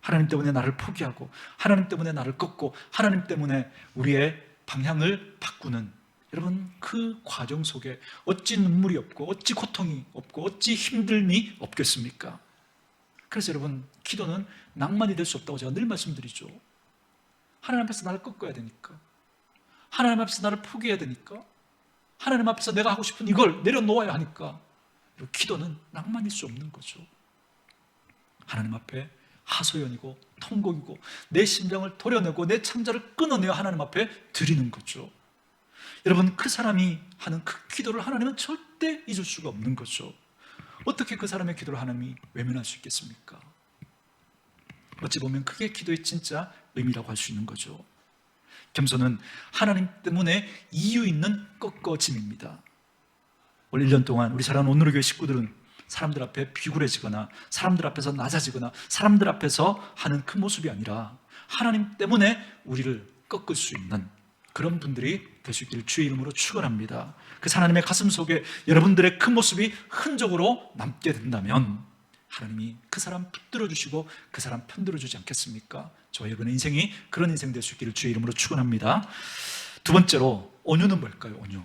하나님 때문에 나를 포기하고 하나님 때문에 나를 꺾고 하나님 때문에 우리의 방향을 바꾸는, 여러분 그 과정 속에 어찌 눈물이 없고 어찌 고통이 없고 어찌 힘듦이 없겠습니까? 그래서 여러분, 기도는 낭만이 될 수 없다고 제가 늘 말씀드리죠. 하나님 앞에서 나를 꺾어야 되니까, 하나님 앞에서 나를 포기해야 되니까, 하나님 앞에서 내가 하고 싶은 이걸 내려놓아야 하니까, 기도는 낭만일 수 없는 거죠. 하나님 앞에 하소연이고 통곡이고 내 심장을 도려내고 내 창자를 끊어내어 하나님 앞에 드리는 거죠. 여러분, 그 사람이 하는 그 기도를 하나님은 절대 잊을 수가 없는 거죠. 어떻게 그 사람의 기도를 하나님이 외면할 수 있겠습니까? 어찌 보면 그게 기도의 진짜 의미라고 할 수 있는 거죠. 겸손은 하나님 때문에 이유 있는 꺾어짐입니다. 올 1년 동안 우리 사랑하는 온누리 교회 식구들은 사람들 앞에 비굴해지거나 사람들 앞에서 낮아지거나 사람들 앞에서 하는 그 모습이 아니라 하나님 때문에 우리를 꺾을 수 있는 그런 분들이 될 수 있기를 주의 이름으로 축원합니다. 그 하나님의 가슴 속에 여러분들의 그 모습이 흔적으로 남게 된다면 하나님이 그 사람 붙들어 주시고 그 사람 편들어 주지 않겠습니까? 저와 여러분의 인생이 그런 인생 될 수 있기를 주의 이름으로 축원합니다. 두 번째로, 온유는 뭘까요? 온유.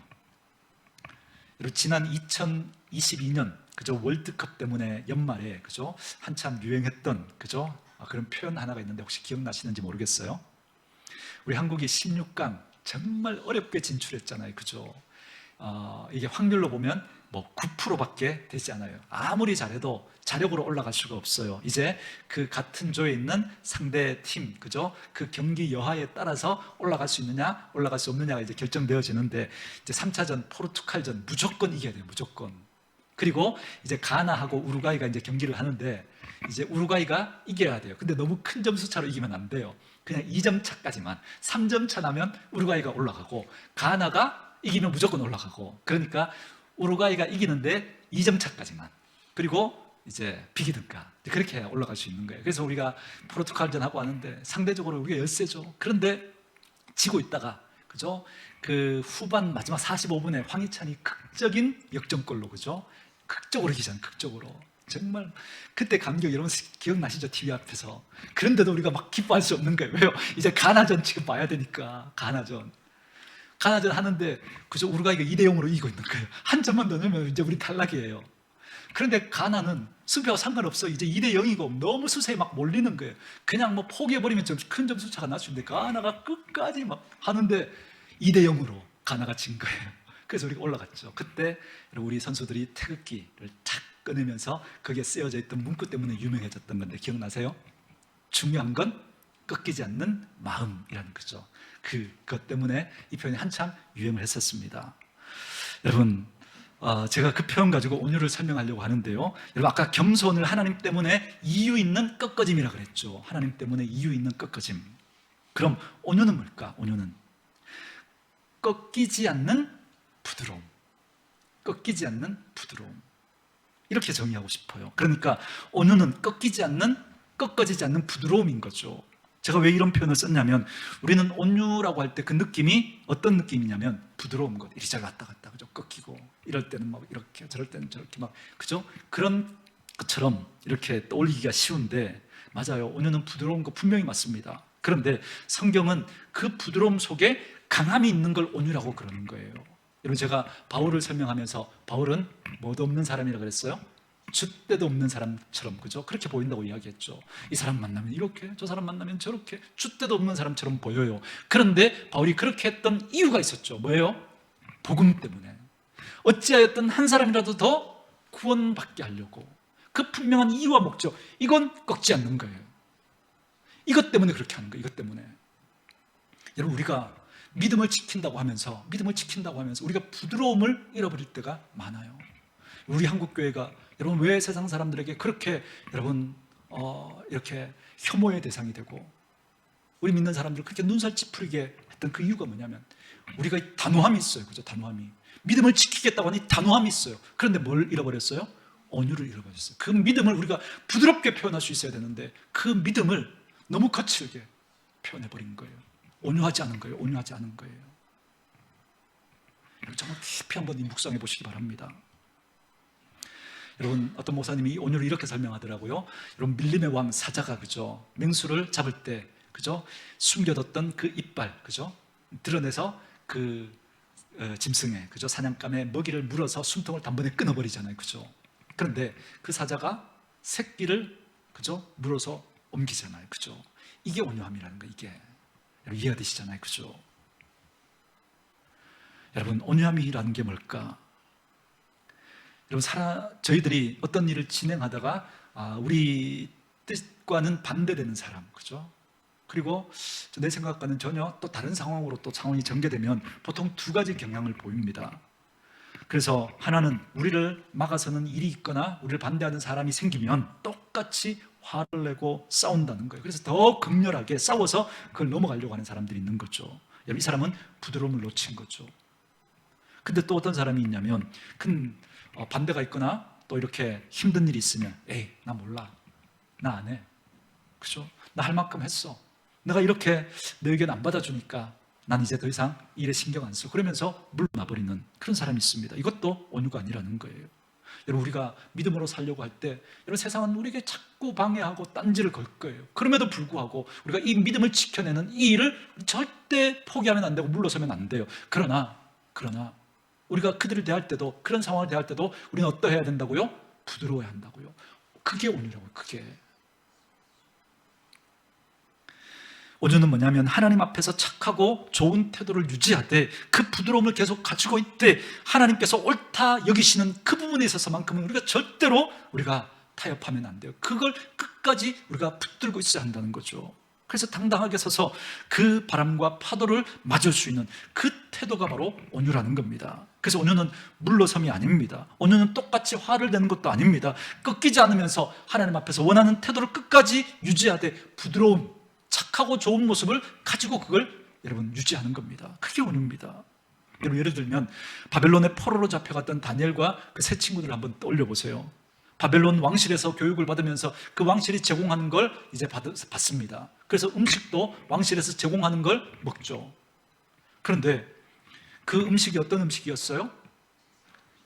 여러분, 지난 2022년 그죠? 월드컵 때문에 연말에 그죠? 한참 유행했던 그죠? 그런 표현 하나가 있는데 혹시 기억나시는지 모르겠어요. 우리 한국이 16강 정말 어렵게 진출했잖아요, 그죠? 이게 확률로 보면 뭐 9%밖에 되지 않아요. 아무리 잘해도 자력으로 올라갈 수가 없어요. 이제 그 같은 조에 있는 상대 팀, 그죠? 그 경기 여하에 따라서 올라갈 수 있느냐, 올라갈 수 없느냐가 이제 결정되어지는데, 이제 3차전 포르투갈전 무조건 이겨야 돼요, 무조건. 그리고 이제 가나하고 우루과이가 이제 경기를 하는데, 이제 우루과이가 이겨야 돼요. 근데 너무 큰 점수 차로 이기면 안 돼요. 그냥 2점 차까지만. 3점 차 나면 우루과이가 올라가고, 가나가 이기면 무조건 올라가고, 그러니까 우루과이가 이기는데 2점 차까지만. 그리고 이제 비기든가 그렇게 해야 올라갈 수 있는 거예요. 그래서 우리가 포르투갈전하고 하는데 상대적으로 우리가 열세죠. 그런데 지고 있다가 그죠? 그 후반 마지막 45분에 황희찬이 극적인 역전골로 그죠? 극적으로 이기잖아요. 극적으로. 정말 그때 감격 여러분 기억나시죠? TV 앞에서. 그런데도 우리가 막 기뻐할 수 없는 거예요. 왜요? 이제 가나전 지금 봐야 되니까. 가나전 하는데 그저 우루과이가 2대0으로 이기고 있는 거예요. 한 점만 더 넣으면 이제 우리 탈락이에요. 그런데 가나는 수비하고 상관없어. 이제 2대0이고 너무 수세에 막 몰리는 거예요. 그냥 뭐 포기해버리면 좀 큰 점수 차가 날 수 있는데 가나가 끝까지 막 하는데 2대0으로 가나가 진 거예요. 그래서 우리가 올라갔죠. 그때 우리 선수들이 태극기를 탁 꺼내면서 거기에 쓰여져 있던 문구 때문에 유명해졌던 건데 기억나세요? 중요한 건 꺾이지 않는 마음이라는 거죠. 그것 때문에 이 표현이 한참 유행을 했었습니다. 여러분, 제가 그 표현 가지고 온유를 설명하려고 하는데요. 여러분, 아까 겸손을 하나님 때문에 이유 있는 꺾어짐이라 그랬죠. 하나님 때문에 이유 있는 꺾어짐. 그럼 온유는 뭘까? 온유는 꺾이지 않는 부드러움. 꺾이지 않는 부드러움. 이렇게 정의하고 싶어요. 그러니까 온유는 꺾이지 않는, 꺾어지지 않는 부드러움인 거죠. 제가 왜 이런 표현을 썼냐면, 우리는 온유라고 할 때 그 느낌이 어떤 느낌이냐면 부드러운 것, 이리저리 왔다 갔다, 그죠? 꺾이고, 이럴 때는 막 이렇게, 저럴 때는 저렇게 막, 그죠? 그런 것처럼 이렇게 떠올리기가 쉬운데, 맞아요. 온유는 부드러운 거 분명히 맞습니다. 그런데 성경은 그 부드러움 속에 강함이 있는 걸 온유라고 그러는 거예요. 여러분, 제가 바울을 설명하면서 바울은 뭐도 없는 사람이라고 그랬어요? 줏대도 없는 사람처럼, 그죠? 그렇게 보인다고 이야기했죠. 이 사람 만나면 이렇게, 저 사람 만나면 저렇게 줏대도 없는 사람처럼 보여요. 그런데 바울이 그렇게 했던 이유가 있었죠. 뭐예요? 복음 때문에. 어찌하였든 한 사람이라도 더 구원받게 하려고. 그 분명한 이유와 목적, 이건 꺾지 않는 거예요. 이것 때문에 그렇게 하는 거예요. 이것 때문에. 여러분, 우리가 믿음을 지킨다고 하면서 우리가 부드러움을 잃어버릴 때가 많아요. 우리 한국교회가 여러분 왜 세상 사람들에게 그렇게 여러분 이렇게 혐오의 대상이 되고 우리 믿는 사람들을 그렇게 눈살 찌푸리게 했던 그 이유가 뭐냐면 우리가 단호함이 있어요. 그죠? 단호함이. 믿음을 지키겠다고 하니 단호함이 있어요. 그런데 뭘 잃어버렸어요? 온유를 잃어버렸어요. 그 믿음을 우리가 부드럽게 표현할 수 있어야 되는데 그 믿음을 너무 거칠게 표현해버린 거예요. 온유하지 않은 거예요. 온유하지 않은 거예요. 정말 깊이 한번 묵상해 보시기 바랍니다. 여러분, 어떤 목사님이 온유를 이렇게 설명하더라고요. 여러분, 밀림의 왕 사자가, 그죠, 맹수를 잡을 때, 그죠, 숨겨뒀던 그 이빨, 그죠, 드러내서 그 짐승에, 그죠, 사냥감에 먹이를 물어서 숨통을 단번에 끊어버리잖아요, 그죠. 그런데 그 사자가 새끼를, 그죠, 물어서 옮기잖아요, 그죠. 이게 온유함이라는 거, 이게. 여러분, 이해가 되시잖아요, 그죠. 여러분, 온유함이라는 게 뭘까? 여러분, 저희들이 어떤 일을 진행하다가 우리 뜻과는 반대되는 사람, 그죠? 그리고 내 생각과는 전혀 또 다른 상황으로 또 상황이 전개되면 보통 두 가지 경향을 보입니다. 그래서 하나는 우리를 막아서는 일이 있거나 우리를 반대하는 사람이 생기면 똑같이 화를 내고 싸운다는 거예요. 그래서 더 극렬하게 싸워서 그걸 넘어가려고 하는 사람들이 있는 거죠. 여러분, 이 사람은 부드러움을 놓친 거죠. 근데 또 어떤 사람이 있냐면 큰 반대가 있거나 또 이렇게 힘든 일이 있으면 에이, 나 몰라, 나 안 해, 그죠? 나 할 만큼 했어, 내가 이렇게 내 의견 안 받아주니까 난 이제 더 이상 이 일에 신경 안 써, 그러면서 물러나버리는 그런 사람이 있습니다. 이것도 온유가 아니라는 거예요. 여러분, 우리가 믿음으로 살려고 할 때 여러분, 세상은 우리에게 자꾸 방해하고 딴지를 걸 거예요. 그럼에도 불구하고 우리가 이 믿음을 지켜내는 이 일을 절대 포기하면 안 되고 물러서면 안 돼요. 그러나 우리가 그들을 대할 때도, 그런 상황을 대할 때도 우리는 어떠해야 된다고요? 부드러워야 한다고요. 그게 온유라고요. 그게. 온유는 뭐냐면 하나님 앞에서 착하고 좋은 태도를 유지하되 그 부드러움을 계속 가지고 있되 하나님께서 옳다 여기시는 그 부분에 있어서만큼은 우리가 절대로 우리가 타협하면 안 돼요. 그걸 끝까지 우리가 붙들고 있어야 한다는 거죠. 그래서 당당하게 서서 그 바람과 파도를 맞을 수 있는 그 태도가 바로 온유라는 겁니다. 그래서 온유는 물러섬이 아닙니다. 온유는 똑같이 화를 내는 것도 아닙니다. 꺾이지 않으면서 하나님 앞에서 원하는 태도를 끝까지 유지하되 부드러운, 착하고 좋은 모습을 가지고 그걸 여러분 유지하는 겁니다. 그게 온유입니다. 여러분, 예를 들면 바벨론의 포로로 잡혀갔던 다니엘과 그 세 친구들을 한번 떠올려 보세요. 바벨론 왕실에서 교육을 받으면서 그 왕실이 제공하는 걸 이제 받습니다. 그래서 음식도 왕실에서 제공하는 걸 먹죠. 그런데 그 음식이 어떤 음식이었어요?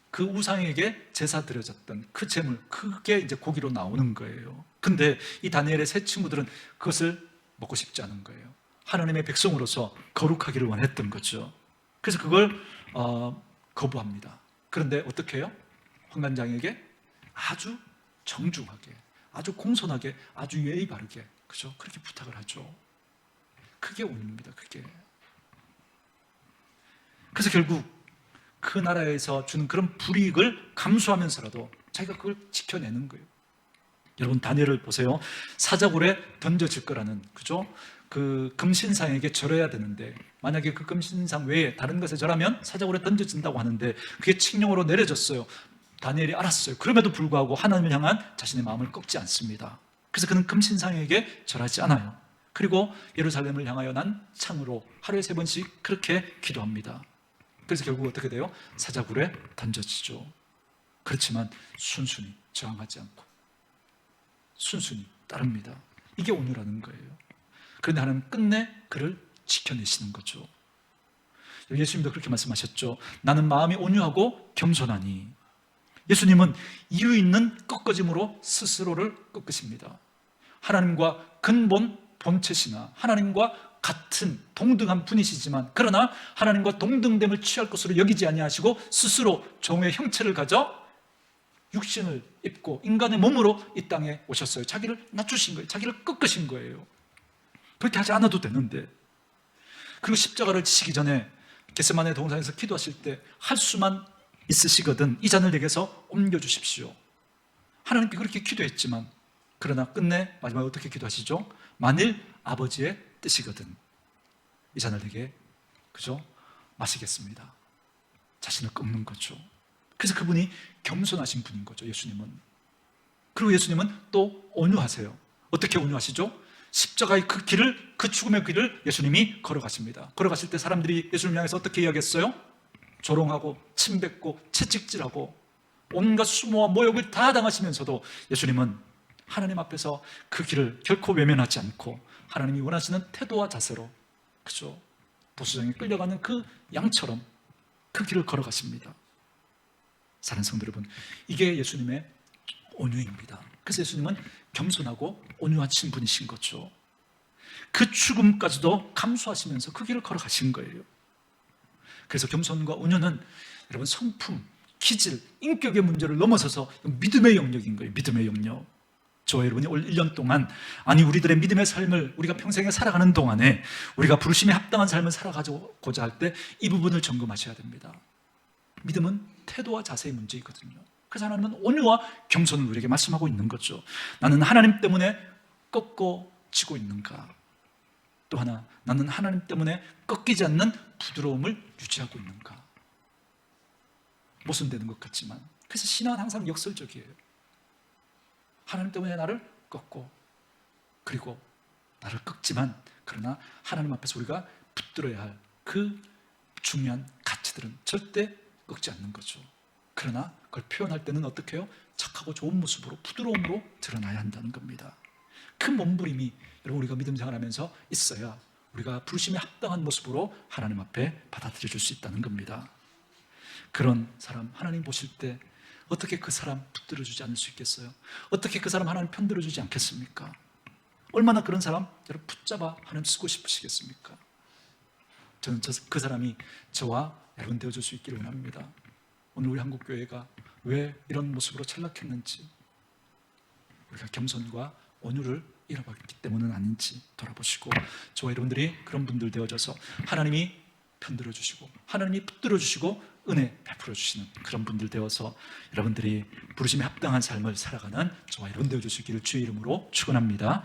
그 우상에게 제사 드려졌던 그 제물, 그게 이제 고기로 나오는 거예요. 근데 이 다니엘의 세 친구들은 그것을 먹고 싶지 않은 거예요. 하나님의 백성으로서 거룩하기를 원했던 거죠. 그래서 그걸 거부합니다. 그런데 어떻게 해요? 환관장에게 아주 정중하게, 아주 공손하게, 아주 예의 바르게, 그죠? 그렇게 부탁을 하죠. 그게 온유입니다. 그게. 그래서 결국 그 나라에서 주는 그런 불이익을 감수하면서라도 자기가 그걸 지켜내는 거예요. 여러분, 다니엘을 보세요. 사자굴에 던져질 거라는, 그죠? 그 금신상에게 절해야 되는데 만약에 그 금신상 외에 다른 것에 절하면 사자굴에 던져진다고 하는데 그게 칙령으로 내려졌어요. 다니엘이 알았어요. 그럼에도 불구하고 하나님을 향한 자신의 마음을 꺾지 않습니다. 그래서 그는 금신상에게 절하지 않아요. 그리고 예루살렘을 향하여 난 창으로 하루에 3번씩 그렇게 기도합니다. 그래서 결국 어떻게 돼요? 사자굴에 던져지죠. 그렇지만 순순히 저항하지 않고 순순히 따릅니다. 이게 온유라는 거예요. 그런데 하나님은 끝내 그를 지켜내시는 거죠. 예수님도 그렇게 말씀하셨죠. 나는 마음이 온유하고 겸손하니. 예수님은 이유 있는 꺾어짐으로 스스로를 꺾으십니다. 하나님과 근본 본체시나 하나님과 같은 동등한 분이시지만 그러나 하나님과 동등됨을 취할 것으로 여기지 아니하시고 스스로 종의 형체를 가져 육신을 입고 인간의 몸으로 이 땅에 오셨어요. 자기를 낮추신 거예요. 자기를 꺾으신 거예요. 그렇게 하지 않아도 되는데. 그리고 십자가를 지시기 전에 겟세마네 동산에서 기도하실 때 할 수만 있으시거든 이 잔을 내게서 옮겨주십시오. 하나님께 그렇게 기도했지만 그러나 끝내 마지막에 어떻게 기도하시죠? 만일 아버지의 뜻이거든 이 잔을 내게, 그죠? 마시겠습니다. 자신을 꺾는 거죠. 그래서 그분이 겸손하신 분인 거죠. 예수님은. 그리고 예수님은 또 온유하세요. 어떻게 온유하시죠? 십자가의 그 길을, 그 죽음의 길을 예수님이 걸어가십니다. 걸어가실 때 사람들이 예수님을 향해서 어떻게 이야기했어요? 조롱하고 침뱉고 채찍질하고 온갖 수모와 모욕을 다 당하시면서도 예수님은 하나님 앞에서 그 길을 결코 외면하지 않고 하나님이 원하시는 태도와 자세로, 그죠? 보수장에 끌려가는 그 양처럼 그 길을 걸어가십니다. 사랑하는 성도 여러분, 이게 예수님의 온유입니다. 그래서 예수님은 겸손하고 온유하신 분이신 거죠. 그 죽음까지도 감수하시면서 그 길을 걸어가신 거예요. 그래서 겸손과 온유는 여러분 성품, 기질, 인격의 문제를 넘어서서 믿음의 영역인 거예요. 믿음의 영역. 저와 여러분이 올 1년 동안, 아니 우리들의 믿음의 삶을 우리가 평생에 살아가는 동안에 우리가 부르심에 합당한 삶을 살아가고자 할 때 이 부분을 점검하셔야 됩니다. 믿음은 태도와 자세의 문제이거든요. 그래서 하나님은 온유와 겸손을 우리에게 말씀하고 있는 거죠. 나는 하나님 때문에 꺾어지고 있는가? 또 하나, 나는 하나님 때문에 꺾이지 않는 부드러움을 유지하고 있는가? 모순되는 것 같지만, 그래서 신앙은 항상 역설적이에요. 하나님 때문에 나를 꺾고, 그리고 나를 꺾지만, 그러나 하나님 앞에서 우리가 붙들어야 할 그 중요한 가치들은 절대 꺾지 않는 거죠. 그러나 그걸 표현할 때는 어떻게 해요? 착하고 좋은 모습으로, 부드러움으로 드러나야 한다는 겁니다. 그 몸부림이 여러분 우리가 믿음 생활하면서 있어야 우리가 부르심에 합당한 모습으로 하나님 앞에 받아들여줄 수 있다는 겁니다. 그런 사람 하나님 보실 때 어떻게 그 사람 붙들어주지 않을 수 있겠어요? 어떻게 그 사람 하나님 편들어주지 않겠습니까? 얼마나 그런 사람 여러분 붙잡아 하나님 쓰고 싶으시겠습니까? 저는 그 사람이 저와 여러분 되어줄 수 있기를 원합니다. 오늘 우리 한국교회가 왜 이런 모습으로 전락했는지, 우리가 겸손과 온유를 잃어버렸기 때문은 아닌지 돌아보시고, 저와 여러분들이 그런 분들 되어져서 하나님이 편들어 주시고 하나님이 붙들어 주시고 은혜 베풀어 주시는 그런 분들 되어서 여러분들이 부르심에 합당한 삶을 살아가는 저와 여러분 되어 주시기를 주의 이름으로 축원합니다.